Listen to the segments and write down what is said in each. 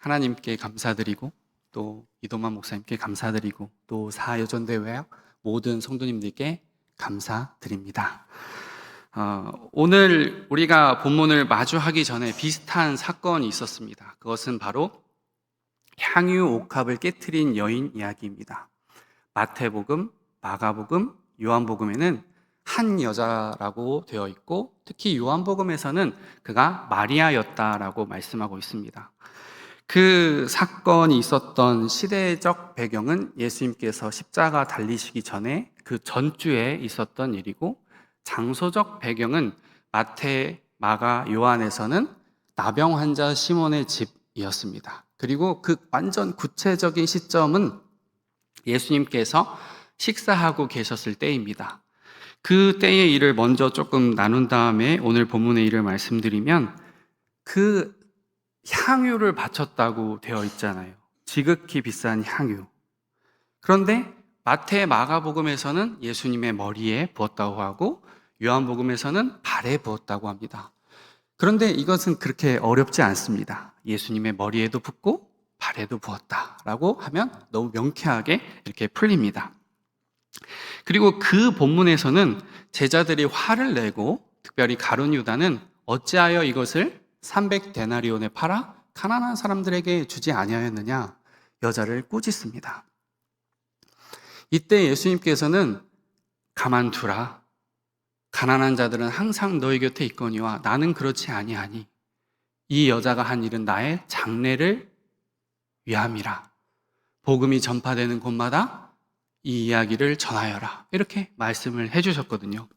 하나님께 감사드리고 또 이도만 목사님께 감사드리고 또 사여전대회 모든 성도님들께 감사드립니다. 오늘 우리가 본문을 마주하기 전에 비슷한 사건이 있었습니다. 그것은 바로 향유 옥합을 깨트린 여인 이야기입니다. 마태복음, 마가복음, 요한복음에는 한 여자라고 되어 있고 특히 요한복음에서는 그가 마리아였다라고 말씀하고 있습니다. 그 사건이 있었던 시대적 배경은 예수님께서 십자가 달리시기 전에 그 전주에 있었던 일이고, 장소적 배경은 마태, 마가, 요한에서는 나병 환자 시몬의 집이었습니다. 그리고 그 완전 구체적인 시점은 예수님께서 식사하고 계셨을 때입니다. 그 때의 일을 먼저 조금 나눈 다음에 오늘 본문의 일을 말씀드리면, 그 향유를 바쳤다고 되어 있잖아요. 지극히 비싼 향유. 그런데 마태, 마가복음에서는 예수님의 머리에 부었다고 하고 요한복음에서는 발에 부었다고 합니다. 그런데 이것은 그렇게 어렵지 않습니다. 예수님의 머리에도 붓고 발에도 부었다라고 하면 너무 명쾌하게 이렇게 풀립니다. 그리고 그 본문에서는 제자들이 화를 내고 특별히 가룟 유다는 어찌하여 이것을 300데나리온에 팔아 가난한 사람들에게 주지 아니하였느냐, 여자를 꾸짖습니다. 이때 예수님께서는 가만두라, 가난한 자들은 항상 너희 곁에 있거니와 나는 그렇지 아니하니 이 여자가 한 일은 나의 장래를 위함이라. 복음이 전파되는 곳마다 이 이야기를 전하여라, 이렇게 말씀을 해주셨거든요.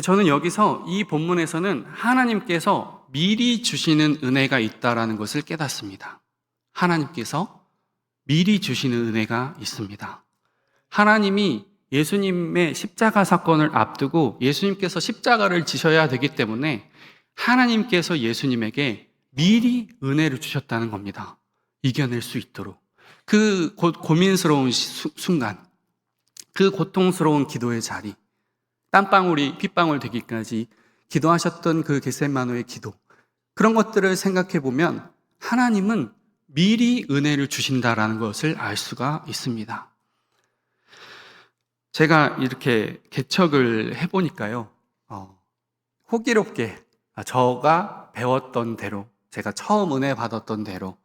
저는 여기서 이 본문에서는 하나님께서 미리 주시는 은혜가 있다라는 것을 깨닫습니다. 하나님께서 미리 주시는 은혜가 있습니다. 하나님이 예수님의 십자가 사건을 앞두고 예수님께서 십자가를 지셔야 되기 때문에 하나님께서 예수님에게 미리 은혜를 주셨다는 겁니다. 이겨낼 수 있도록. 그 고민스러운 순간, 그 고통스러운 기도의 자리, 땀방울이 핏방울 되기까지 기도하셨던 그 겟세마노의 기도, 그런 것들을 생각해 보면 하나님은 미리 은혜를 주신다라는 것을 알 수가 있습니다. 제가 이렇게 개척을 해보니까요, 호기롭게 제가 배웠던 대로, 제가 처음 은혜 받았던 대로,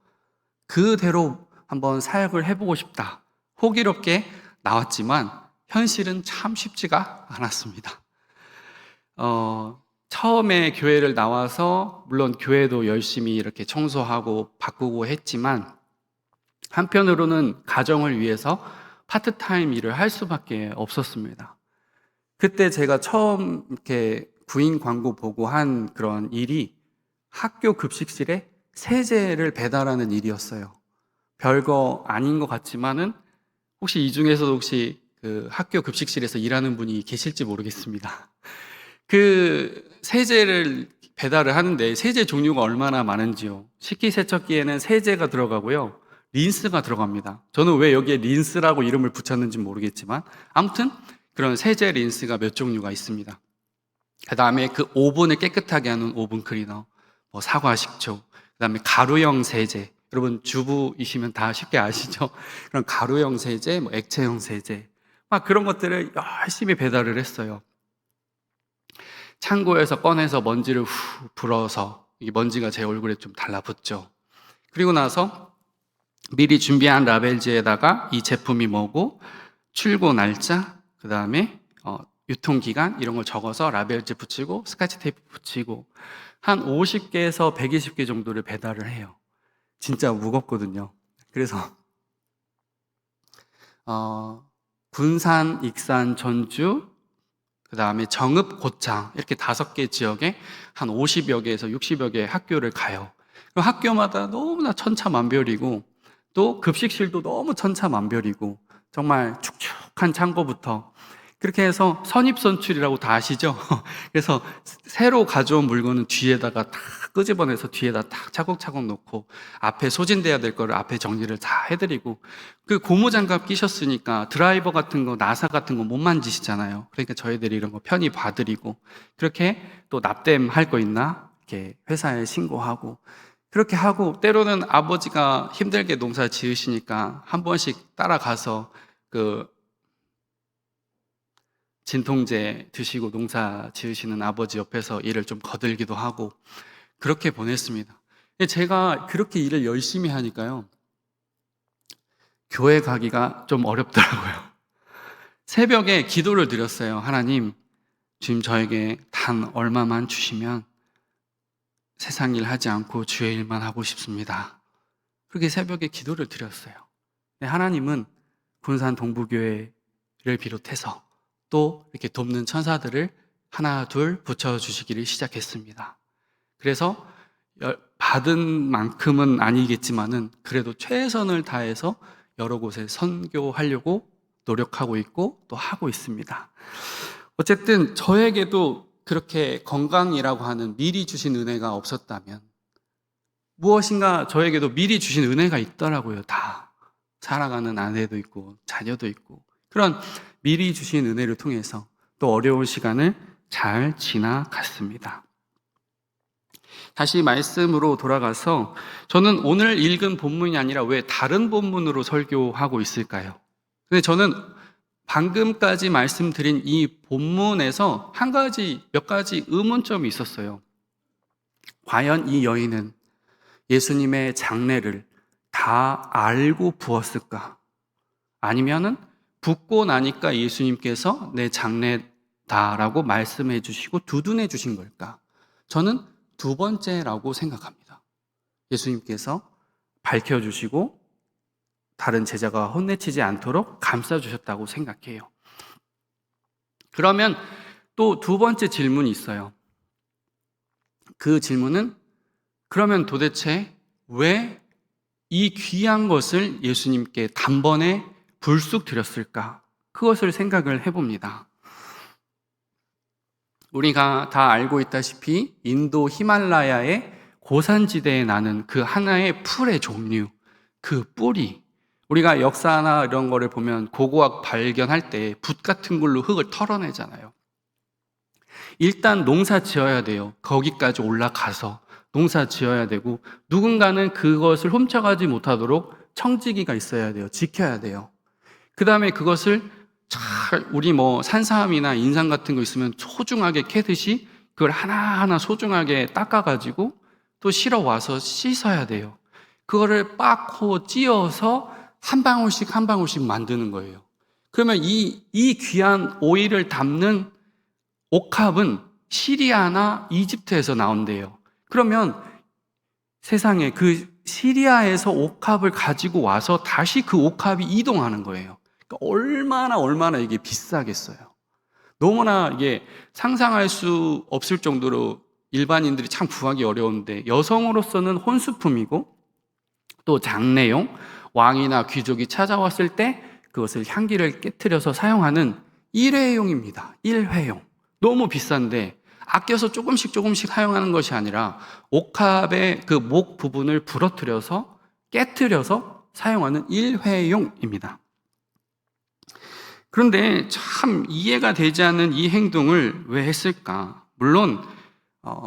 그대로 한번 사역을 해보고 싶다, 호기롭게 나왔지만 현실은 참 쉽지가 않았습니다. 처음에 교회를 나와서 물론 교회도 열심히 이렇게 청소하고 바꾸고 했지만 한편으로는 가정을 위해서 파트타임 일을 할 수밖에 없었습니다. 그때 제가 처음 이렇게 구인 광고 보고 한 그런 일이 학교 급식실에 세제를 배달하는 일이었어요. 별거 아닌 것 같지만은 혹시 이 중에서도 혹시 그 학교 급식실에서 일하는 분이 계실지 모르겠습니다. 그 세제를 배달을 하는데 세제 종류가 얼마나 많은지요. 식기세척기에는 세제가 들어가고요, 린스가 들어갑니다. 저는 왜 여기에 린스라고 이름을 붙였는지 모르겠지만 아무튼 그런 세제 린스가 몇 종류가 있습니다. 그 다음에 그 오븐을 깨끗하게 하는 오븐 클리너, 사과 식초, 그 다음에 가루형 세제, 여러분 주부이시면 다 쉽게 아시죠? 그런 가루형 세제, 액체형 세제, 막 그런 것들을 열심히 배달을 했어요. 창고에서 꺼내서 먼지를 후 불어서 이 먼지가 제 얼굴에 좀 달라붙죠. 그리고 나서 미리 준비한 라벨지에다가 이 제품이 뭐고, 출고 날짜, 그 다음에 유통기간 이런 걸 적어서 라벨지 붙이고 스카치 테이프 붙이고 한 50개에서 120개 정도를 배달을 해요. 진짜 무겁거든요. 그래서 군산, 익산, 전주, 그 다음에 정읍, 고창 이렇게 5개 지역에 한 50여 개에서 60여 개의 학교를 가요. 그럼 학교마다 너무나 천차만별이고 또 급식실도 너무 천차만별이고 정말 축축한 창고부터 그렇게 해서 선입선출이라고 다 아시죠? 그래서 새로 가져온 물건은 뒤에다가 다 끄집어내서 뒤에다 딱 차곡차곡 놓고 앞에 소진돼야 될 거를 앞에 정리를 다 해드리고, 그 고무장갑 끼셨으니까 드라이버 같은 거, 나사 같은 거 못 만지시잖아요. 그러니까 저희들이 이런 거 편히 봐드리고, 그렇게 또 납땜 할 거 있나? 이렇게 회사에 신고하고, 그렇게 하고 때로는 아버지가 힘들게 농사 지으시니까 한 번씩 따라가서 그 진통제 드시고 농사 지으시는 아버지 옆에서 일을 좀 거들기도 하고 그렇게 보냈습니다. 근데 제가 그렇게 일을 열심히 하니까요, 교회 가기가 좀 어렵더라고요. 새벽에 기도를 드렸어요. 하나님, 지금 저에게 단 얼마만 주시면 세상 일 하지 않고 주의 일만 하고 싶습니다. 그렇게 새벽에 기도를 드렸어요. 네, 하나님은 군산 동부교회를 비롯해서 또 이렇게 돕는 천사들을 하나 둘 붙여주시기를 시작했습니다. 그래서 받은 만큼은 아니겠지만은 그래도 최선을 다해서 여러 곳에 선교하려고 노력하고 있고 또 하고 있습니다. 어쨌든 저에게도 그렇게 건강이라고 하는 미리 주신 은혜가 없었다면 무엇인가 저에게도 미리 주신 은혜가 있더라고요. 다 살아가는 아내도 있고 자녀도 있고 그런 미리 주신 은혜를 통해서 또 어려운 시간을 잘 지나갔습니다. 다시 말씀으로 돌아가서 저는 오늘 읽은 본문이 아니라 왜 다른 본문으로 설교하고 있을까요? 근데 저는 방금까지 말씀드린 이 본문에서 몇 가지 의문점이 있었어요. 과연 이 여인은 예수님의 장례를 다 알고 부었을까? 아니면은 붓고 나니까 예수님께서 내 장례다라고 말씀해 주시고 두둔해 주신 걸까? 저는 두 번째라고 생각합니다. 예수님께서 밝혀주시고 다른 제자가 혼내치지 않도록 감싸주셨다고 생각해요. 그러면 또 두 번째 질문이 있어요. 그 질문은 그러면 도대체 왜 이 귀한 것을 예수님께 단번에 불쑥 드렸을까? 그것을 생각을 해봅니다. 우리가 다 알고 있다시피 인도 히말라야의 고산지대에 나는 그 하나의 풀의 종류, 그 뿌리, 우리가 역사나 이런 거를 보면 고고학 발견할 때 붓 같은 걸로 흙을 털어내잖아요. 일단 농사 지어야 돼요. 거기까지 올라가서 농사 지어야 되고 누군가는 그것을 훔쳐가지 못하도록 청지기가 있어야 돼요. 지켜야 돼요. 그 다음에 그것을 잘 우리 뭐 산삼이나 인삼 같은 거 있으면 소중하게 캐듯이 그걸 하나하나 소중하게 닦아가지고 또 실어 와서 씻어야 돼요. 그거를 빻고 찧어서 한 방울씩 한 방울씩 만드는 거예요. 그러면 이 귀한 오일을 담는 옥합은 시리아나 이집트에서 나온대요. 그러면 세상에 그 시리아에서 옥합을 가지고 와서 다시 그 옥합이 이동하는 거예요. 그러니까 얼마나 이게 비싸겠어요. 너무나 이게 상상할 수 없을 정도로 일반인들이 참 구하기 어려운데 여성으로서는 혼수품이고 또 장례용 왕이나 귀족이 찾아왔을 때 그것을 향기를 깨트려서 사용하는 일회용입니다. 일회용. 너무 비싼데 아껴서 조금씩 사용하는 것이 아니라 옥합의 그 목 부분을 부러뜨려서 깨트려서 사용하는 일회용입니다. 그런데 참 이해가 되지 않는 이 행동을 왜 했을까? 물론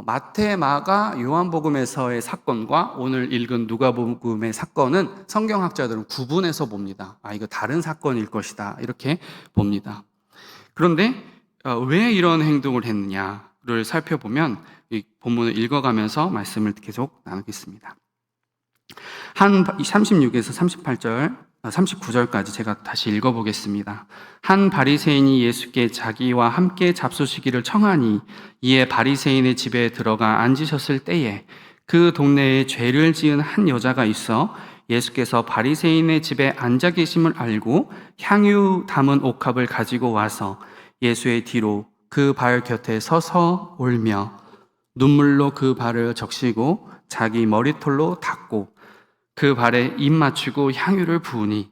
마태, 마가, 요한복음에서의 사건과 오늘 읽은 누가복음의 사건은 성경학자들은 구분해서 봅니다. 이거 다른 사건일 것이다 이렇게 봅니다. 그런데 왜 이런 행동을 했느냐를 살펴보면 이 본문을 읽어가면서 말씀을 계속 나누겠습니다. 36에서 38절, 39절까지 제가 다시 읽어보겠습니다. 한 바리새인이 예수께 자기와 함께 잡수시기를 청하니 이에 바리새인의 집에 들어가 앉으셨을 때에 그 동네에 죄를 지은 한 여자가 있어 예수께서 바리새인의 집에 앉아 계심을 알고 향유 담은 옥합을 가지고 와서 예수의 뒤로 그 발 곁에 서서 울며 눈물로 그 발을 적시고 자기 머리털로 닦고 그 발에 입 맞추고 향유를 부으니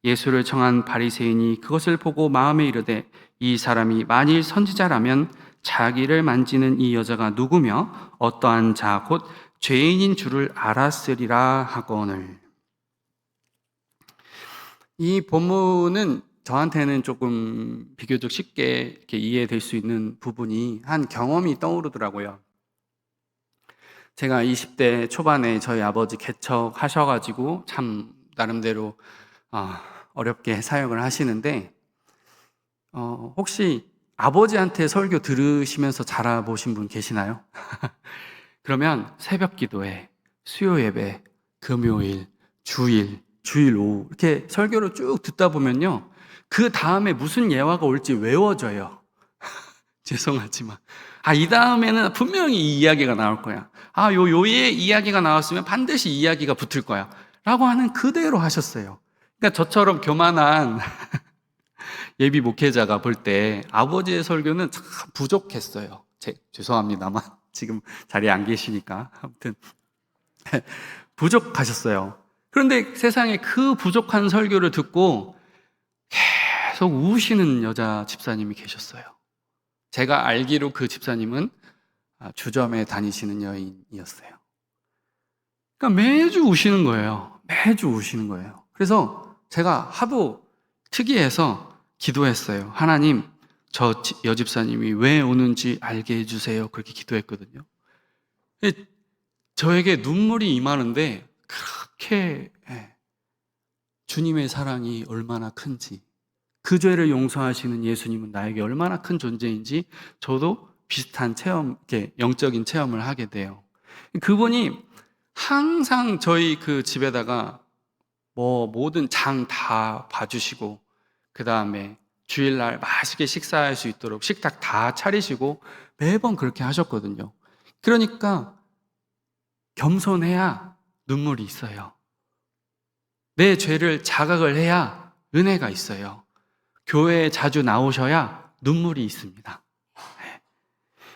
예수를 청한 바리새인이 그것을 보고 마음에 이르되 이 사람이 만일 선지자라면 자기를 만지는 이 여자가 누구며 어떠한 자 곧 죄인인 줄을 알았으리라 하거늘. 이 본문은 저한테는 조금 비교적 쉽게 이렇게 이해될 수 있는 부분이 한 경험이 떠오르더라고요. 제가 20대 초반에 저희 아버지 개척하셔가지고 참 나름대로 어렵게 사역을 하시는데, 혹시 아버지한테 설교 들으시면서 자라보신 분 계시나요? 그러면 새벽 기도회, 수요 예배, 금요일, 주일 오후 이렇게 설교를 쭉 듣다 보면요, 그 다음에 무슨 예화가 올지 외워져요. 죄송하지만 이 다음에는 분명히 이 이야기가 나올 거야. 요의 이야기가 나왔으면 반드시 이 이야기가 붙을 거야 라고 하는 그대로 하셨어요. 그러니까 저처럼 교만한 예비 목회자가 볼 때 아버지의 설교는 참 부족했어요. 죄송합니다만 지금 자리에 안 계시니까 아무튼 부족하셨어요. 그런데 세상에 그 부족한 설교를 듣고 계속 우시는 여자 집사님이 계셨어요. 제가 알기로 그 집사님은 주점에 다니시는 여인이었어요. 그러니까 매주 우시는 거예요. 매주 우시는 거예요. 그래서 제가 하도 특이해서 기도했어요. 하나님, 저 여집사님이 왜 오는지 알게 해주세요. 그렇게 기도했거든요. 저에게 눈물이 임하는데 그렇게 주님의 사랑이 얼마나 큰지, 그 죄를 용서하시는 예수님은 나에게 얼마나 큰 존재인지 저도 비슷한 체험, 영적인 체험을 하게 돼요. 그분이 항상 저희 그 집에다가 모든 장 다 봐주시고, 그 다음에 주일날 맛있게 식사할 수 있도록 식탁 다 차리시고 매번 그렇게 하셨거든요. 그러니까 겸손해야 눈물이 있어요. 내 죄를 자각을 해야 은혜가 있어요. 교회에 자주 나오셔야 눈물이 있습니다.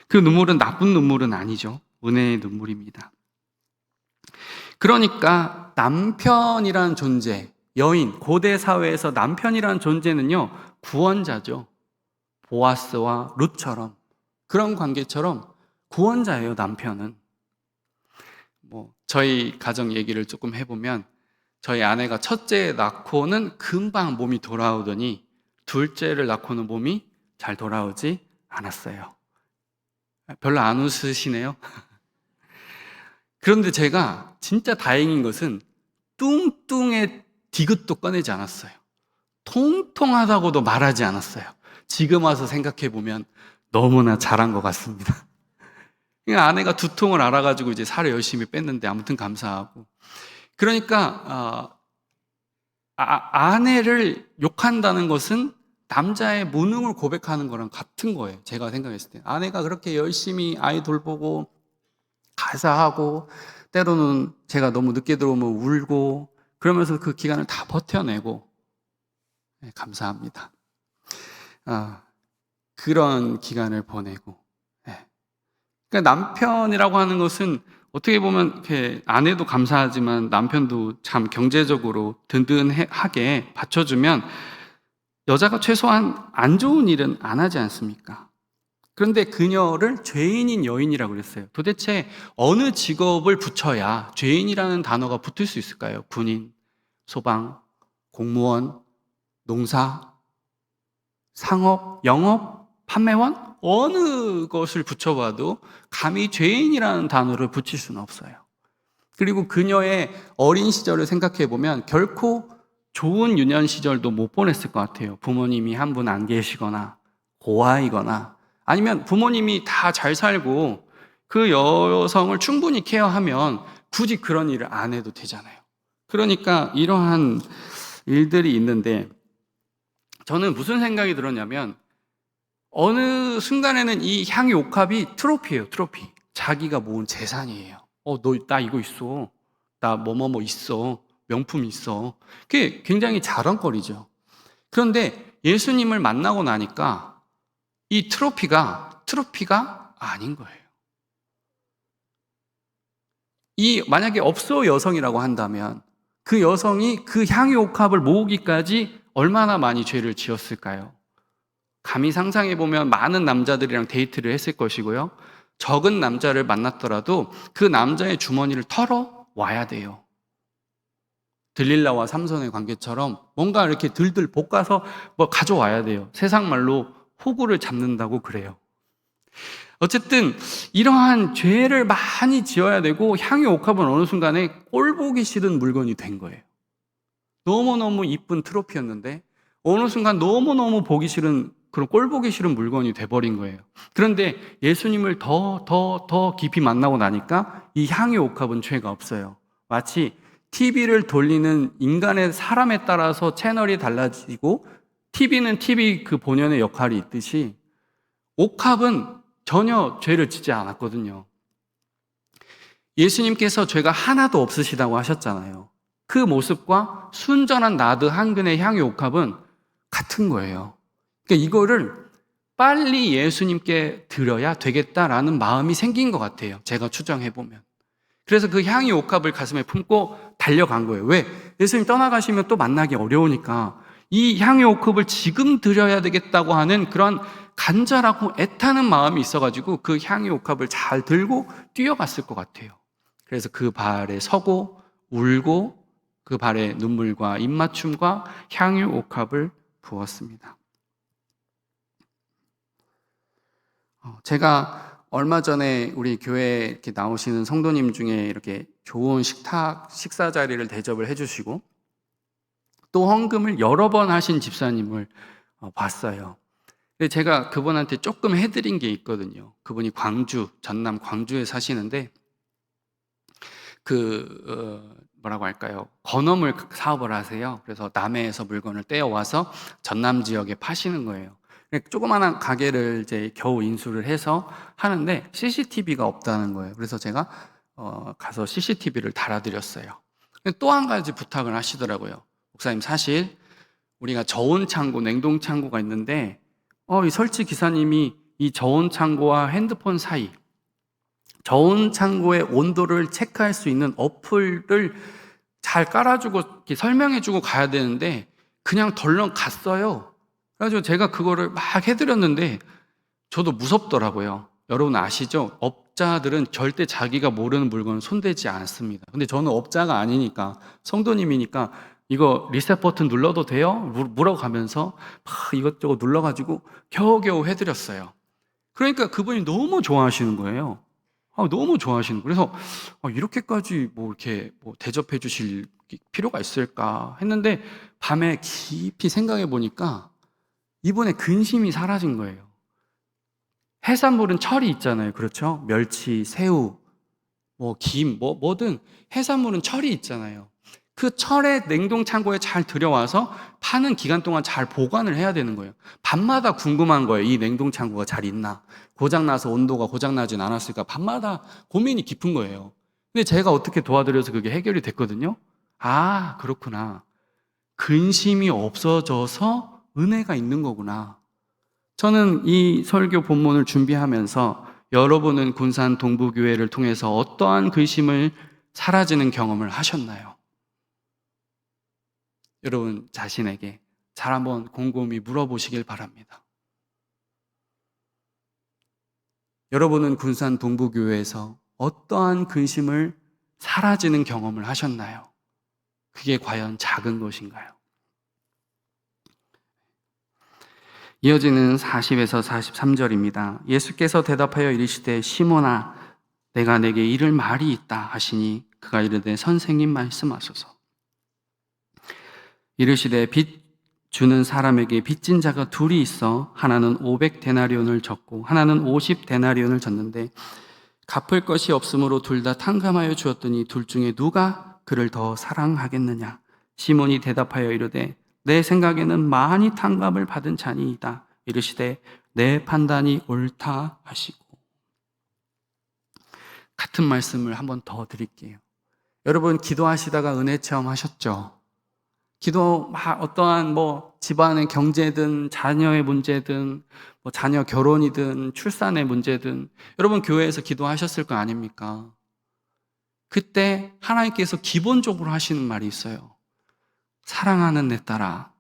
그 눈물은 나쁜 눈물은 아니죠. 은혜의 눈물입니다. 그러니까 남편이란 존재, 여인, 고대 사회에서 남편이란 존재는요, 구원자죠. 보아스와 룻처럼, 그런 관계처럼 구원자예요, 남편은. 저희 가정 얘기를 조금 해보면, 저희 아내가 첫째 낳고는 금방 몸이 돌아오더니 둘째를 낳고는 몸이 잘 돌아오지 않았어요. 별로 안 웃으시네요. 그런데 제가 진짜 다행인 것은 뚱뚱의 디귿도 꺼내지 않았어요. 통통하다고도 말하지 않았어요. 지금 와서 생각해보면 너무나 잘한 것 같습니다. 아내가 두통을 알아가지고 이제 살을 열심히 뺐는데 아무튼 감사하고. 그러니까 아내를 욕한다는 것은 남자의 무능을 고백하는 거랑 같은 거예요. 제가 생각했을 때 아내가 그렇게 열심히 아이 돌보고 가사하고, 때로는 제가 너무 늦게 들어오면 울고, 그러면서 그 기간을 다 버텨내고, 감사합니다. 그런 기간을 보내고. 그러니까 남편이라고 하는 것은 어떻게 보면 이렇게 아내도 감사하지만 남편도 참 경제적으로 든든하게 받쳐주면 여자가 최소한 안 좋은 일은 안 하지 않습니까? 그런데 그녀를 죄인인 여인이라고 그랬어요. 도대체 어느 직업을 붙여야 죄인이라는 단어가 붙을 수 있을까요? 군인, 소방, 공무원, 농사, 상업, 영업, 판매원? 어느 것을 붙여봐도 감히 죄인이라는 단어를 붙일 수는 없어요. 그리고 그녀의 어린 시절을 생각해보면 결코 좋은 유년 시절도 못 보냈을 것 같아요. 부모님이 한 분 안 계시거나 고아이거나, 아니면 부모님이 다 잘 살고 그 여성을 충분히 케어하면 굳이 그런 일을 안 해도 되잖아요. 그러니까 이러한 일들이 있는데, 저는 무슨 생각이 들었냐면, 어느 순간에는 이 향유 옥합이 트로피예요, 트로피. 자기가 모은 재산이에요. 나 이거 있어. 나 뭐뭐뭐 있어. 명품 있어. 그게 굉장히 자랑거리죠. 그런데 예수님을 만나고 나니까 이 트로피가 아닌 거예요. 만약에 업소 여성이라고 한다면 그 여성이 그 향유 옥합을 모으기까지 얼마나 많이 죄를 지었을까요? 감히 상상해보면 많은 남자들이랑 데이트를 했을 것이고요. 적은 남자를 만났더라도 그 남자의 주머니를 털어와야 돼요. 들릴라와 삼손의 관계처럼 뭔가 이렇게 들들 볶아서 가져와야 돼요. 세상 말로 호구를 잡는다고 그래요. 어쨌든 이러한 죄를 많이 지어야 되고 향유 옥합은 어느 순간에 꼴 보기 싫은 물건이 된 거예요. 너무너무 이쁜 트로피였는데 어느 순간 너무너무 보기 싫은 그런 꼴 보기 싫은 물건이 돼버린 거예요. 그런데 예수님을 더 깊이 만나고 나니까 이 향유 옥합은 죄가 없어요. 마치 TV를 돌리는 인간의 사람에 따라서 채널이 달라지고 TV는 TV 그 본연의 역할이 있듯이 옥합은 전혀 죄를 짓지 않았거든요. 예수님께서 죄가 하나도 없으시다고 하셨잖아요. 그 모습과 순전한 나드 한 근의 향유 옥합은 같은 거예요. 그러니까 이거를 빨리 예수님께 드려야 되겠다라는 마음이 생긴 것 같아요. 제가 추정해보면. 그래서 그 향유 옥합을 가슴에 품고 달려간 거예요. 왜? 예수님 떠나가시면 또 만나기 어려우니까 이 향유 옥합을 지금 드려야 되겠다고 하는 그런 간절하고 애타는 마음이 있어가지고 그 향유 옥합을 잘 들고 뛰어갔을 것 같아요. 그래서 그 발에 서고 울고 그 발에 눈물과 입맞춤과 향유 옥합을 부었습니다. 제가 얼마 전에 우리 교회에 이렇게 나오시는 성도님 중에 이렇게 좋은 식사 자리를 대접을 해주시고 또 헌금을 여러 번 하신 집사님을 봤어요. 근데 제가 그분한테 조금 해드린 게 있거든요. 그분이 전남 광주에 사시는데 뭐라고 할까요? 건어물 사업을 하세요. 그래서 남해에서 물건을 떼어와서 전남 지역에 파시는 거예요. 조그마한 가게를 이제 겨우 인수를 해서 하는데 CCTV가 없다는 거예요. 그래서 제가 가서 CCTV를 달아드렸어요. 또 한 가지 부탁을 하시더라고요. 목사님, 사실 우리가 저온 창고, 냉동 창고가 있는데 이 설치 기사님이 이 저온 창고와 핸드폰 사이 저온 창고의 온도를 체크할 수 있는 어플을 잘 깔아주고 이렇게 설명해주고 가야 되는데 그냥 덜렁 갔어요. 그래가지고 제가 그거를 막 해드렸는데 저도 무섭더라고요. 여러분 아시죠? 업자들은 절대 자기가 모르는 물건은 손대지 않습니다. 근데 저는 업자가 아니니까 성도님이니까 이거 리셋 버튼 눌러도 돼요? 물어가면서 막 이것저것 눌러가지고 겨우겨우 해드렸어요. 그러니까 그분이 너무 좋아하시는 거예요. 너무 좋아하시는 거예요. 그래서 이렇게까지 이렇게 대접해 주실 필요가 있을까 했는데 밤에 깊이 생각해 보니까 이분의 근심이 사라진 거예요. 해산물은 철이 있잖아요. 그렇죠? 멸치, 새우, 김, 뭐든 해산물은 철이 있잖아요. 그 철의 냉동 창고에 잘 들여와서 파는 기간 동안 잘 보관을 해야 되는 거예요. 밤마다 궁금한 거예요. 이 냉동 창고가 잘 있나? 고장나서 온도가 고장나진 않았을까? 밤마다 고민이 깊은 거예요. 근데 제가 어떻게 도와드려서 그게 해결이 됐거든요. 아, 그렇구나. 근심이 없어져서 은혜가 있는 거구나. 저는 이 설교 본문을 준비하면서 여러분은 군산 동부교회를 통해서 어떠한 근심을 사라지는 경험을 하셨나요? 여러분 자신에게 잘 한번 곰곰이 물어보시길 바랍니다. 여러분은 군산 동부교회에서 어떠한 근심을 사라지는 경험을 하셨나요? 그게 과연 작은 것인가요? 이어지는 40에서 43절입니다. 예수께서 대답하여 이르시되 시몬아 내가 내게 이를 말이 있다 하시니 그가 이르되 선생님 말씀하소서. 이르시되 빚 주는 사람에게 빚진 자가 둘이 있어 하나는 500데나리온을 졌고 하나는 50데나리온을 졌는데 갚을 것이 없으므로 둘 다 탕감하여 주었더니 둘 중에 누가 그를 더 사랑하겠느냐? 시몬이 대답하여 이르되 내 생각에는 많이 탕감을 받은 자니이다. 이르시되 내 판단이 옳다 하시고. 같은 말씀을 한번 더 드릴게요. 여러분 기도하시다가 은혜 체험하셨죠? 어떠한 집안의 경제든 자녀의 문제든 자녀 결혼이든 출산의 문제든 여러분 교회에서 기도하셨을 거 아닙니까? 그때 하나님께서 기본적으로 하시는 말이 있어요. 사랑하는 내 딸아,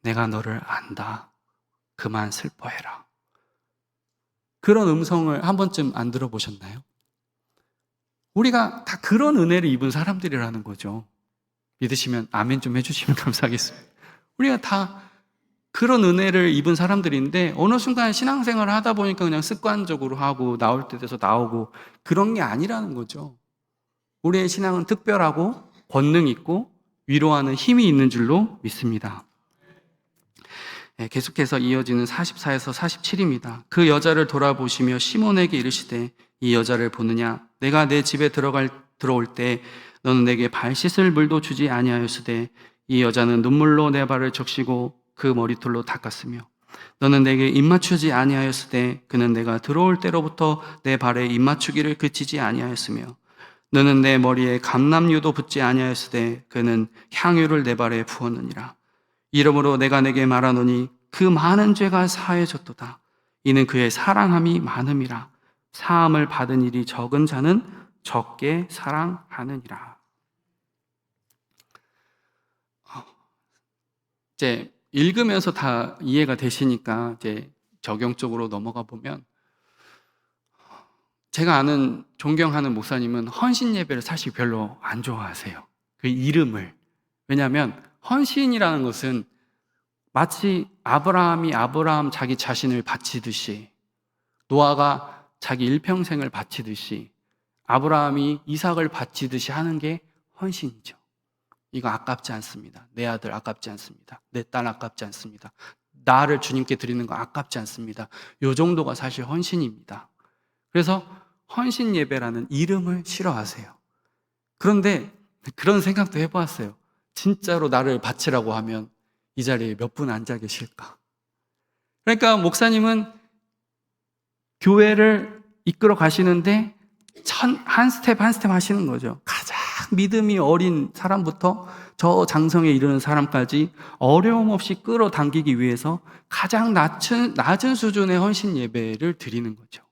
내가 너를 안다. 그만 슬퍼해라. 그런 음성을 한 번쯤 안 들어보셨나요? 우리가 다 그런 은혜를 입은 사람들이라는 거죠. 믿으시면 아멘 좀 해주시면 감사하겠습니다. 우리가 다 그런 은혜를 입은 사람들인데 어느 순간 신앙생활을 하다 보니까 그냥 습관적으로 하고 나올 때 돼서 나오고 그런 게 아니라는 거죠. 우리의 신앙은 특별하고 권능 있고 위로하는 힘이 있는 줄로 믿습니다. 계속해서 이어지는 44에서 47입니다. 그 여자를 돌아보시며 시몬에게 이르시되 이 여자를 보느냐? 내가 내 집에 들어올 때 너는 내게 발 씻을 물도 주지 아니하였으되 이 여자는 눈물로 내 발을 적시고 그 머리털로 닦았으며 너는 내게 입맞추지 아니하였으되 그는 내가 들어올 때로부터 내 발에 입맞추기를 그치지 아니하였으며 너는 내 머리에 감람유도 붓지 아니하였으되 그는 향유를 내 발에 부었느니라. 이러므로 내가 내게 말하노니 그 많은 죄가 사해졌도다. 이는 그의 사랑함이 많음이라. 사함을 받은 일이 적은 자는 적게 사랑하느니라. 이제 읽으면서 다 이해가 되시니까 이제 적용적으로 넘어가 보면, 제가 아는 존경하는 목사님은 헌신 예배를 사실 별로 안 좋아하세요. 그 이름을. 왜냐하면 헌신이라는 것은 마치 아브라함이 자기 자신을 바치듯이, 노아가 자기 일평생을 바치듯이, 아브라함이 이삭을 바치듯이 하는 게 헌신이죠. 이거 아깝지 않습니다. 내 아들 아깝지 않습니다. 내 딸 아깝지 않습니다. 나를 주님께 드리는 거 아깝지 않습니다. 요 정도가 사실 헌신입니다. 그래서 헌신 예배라는 이름을 싫어하세요. 그런데 그런 생각도 해보았어요. 진짜로 나를 바치라고 하면 이 자리에 몇 분 앉아 계실까? 그러니까 목사님은 교회를 이끌어 가시는데 한 스텝 한 스텝 하시는 거죠. 가장 믿음이 어린 사람부터 저 장성에 이르는 사람까지 어려움 없이 끌어당기기 위해서 가장 낮은 수준의 헌신 예배를 드리는 거죠.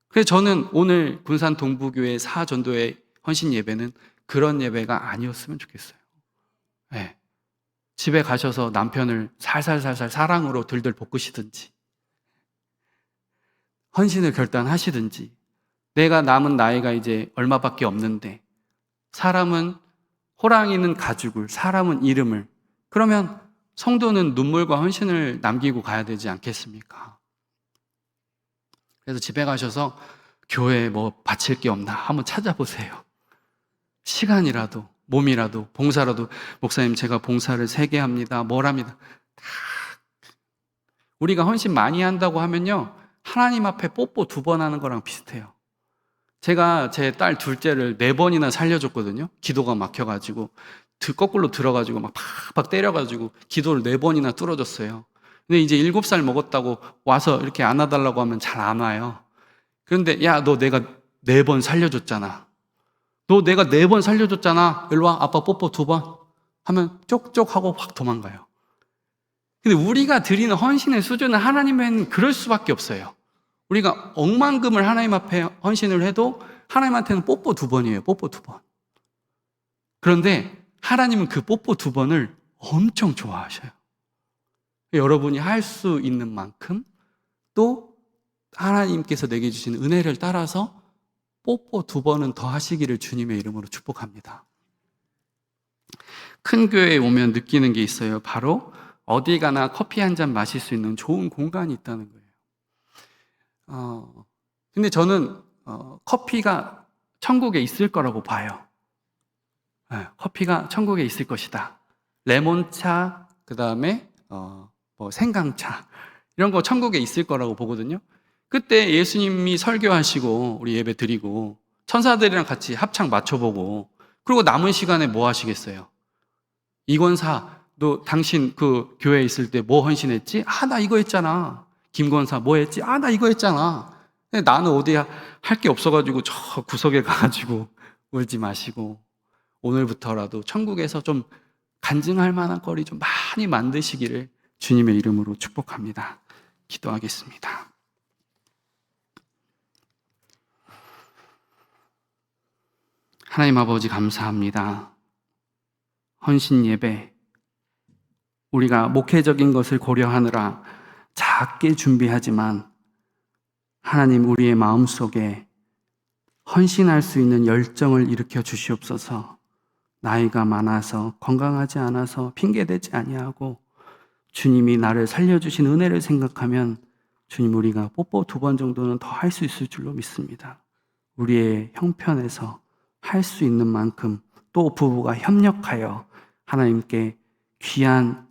그래서 저는 오늘 군산 동부교회 사전도의 헌신 예배는 그런 예배가 아니었으면 좋겠어요. 네. 집에 가셔서 남편을 살살살살 사랑으로 들들 볶으시든지, 헌신을 결단하시든지, 내가 남은 나이가 이제 얼마밖에 없는데, 사람은, 호랑이는 가죽을, 사람은 이름을, 그러면 성도는 눈물과 헌신을 남기고 가야 되지 않겠습니까? 그래서 집에 가셔서 교회에 뭐 바칠 게 없나 한번 찾아보세요. 시간이라도, 몸이라도, 봉사라도, 목사님 제가 봉사를 3개 합니다. 뭘 합니다. 다 우리가 헌신 많이 한다고 하면요, 하나님 앞에 뽀뽀 2번 하는 거랑 비슷해요. 제가 제 딸 둘째를 4번이나 살려줬거든요. 기도가 막혀가지고 거꾸로 들어가지고 막 팍팍 때려가지고 기도를 4번이나 뚫어줬어요. 근데 이제 7살 먹었다고 와서 이렇게 안아달라고 하면 잘 안 와요. 그런데 야, 너 내가 4번 살려줬잖아. 너 내가 4번 살려줬잖아. 일로 와, 아빠 뽀뽀 2번 하면 쪽쪽 하고 확 도망가요. 근데 우리가 드리는 헌신의 수준은 하나님은 그럴 수밖에 없어요. 우리가 억만금을 하나님 앞에 헌신을 해도 하나님한테는 뽀뽀 2번이에요. 뽀뽀 2번. 그런데 하나님은 그 뽀뽀 2번을 엄청 좋아하셔요. 여러분이 할 수 있는 만큼 또 하나님께서 내게 주신 은혜를 따라서 뽀뽀 2번은 더 하시기를 주님의 이름으로 축복합니다. 큰 교회에 오면 느끼는 게 있어요. 바로 어디 가나 커피 한 잔 마실 수 있는 좋은 공간이 있다는 거예요. 근데 저는 커피가 천국에 있을 거라고 봐요. 네, 커피가 천국에 있을 것이다. 레몬차, 그 다음에 뭐 생강차 이런 거 천국에 있을 거라고 보거든요. 그때 예수님이 설교하시고 우리 예배 드리고 천사들이랑 같이 합창 맞춰보고 그리고 남은 시간에 뭐 하시겠어요? 이권사, 너 당신 그 교회에 있을 때 뭐 헌신했지? 아, 나 이거 했잖아. 김권사 뭐 했지? 아, 나 이거 했잖아. 근데 나는 어디 할 게 없어가지고 저 구석에 가가지고 울지 마시고 오늘부터라도 천국에서 좀 간증할 만한 거리 좀 많이 만드시기를 주님의 이름으로 축복합니다. 기도하겠습니다. 하나님 아버지 감사합니다. 헌신 예배, 우리가 목회적인 것을 고려하느라 작게 준비하지만 하나님 우리의 마음속에 헌신할 수 있는 열정을 일으켜 주시옵소서. 나이가 많아서 건강하지 않아서 핑계대지 아니하고 주님이 나를 살려주신 은혜를 생각하면 주님, 우리가 뽀뽀 2번 정도는 더 할 수 있을 줄로 믿습니다. 우리의 형편에서 할 수 있는 만큼 또 부부가 협력하여 하나님께 귀한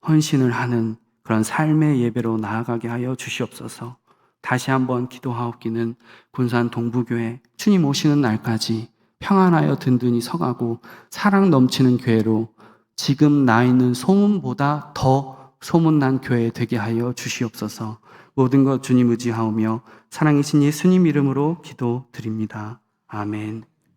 헌신을 하는 그런 삶의 예배로 나아가게 하여 주시옵소서. 다시 한번 기도하옵기는 군산 동부교회 주님 오시는 날까지 평안하여 든든히 서가고 사랑 넘치는 교회로 지금 나 있는 소문보다 더 소문난 교회 되게 하여 주시옵소서. 모든 것 주님 의지하오며 사랑이신 예수님 이름으로 기도드립니다. 아멘.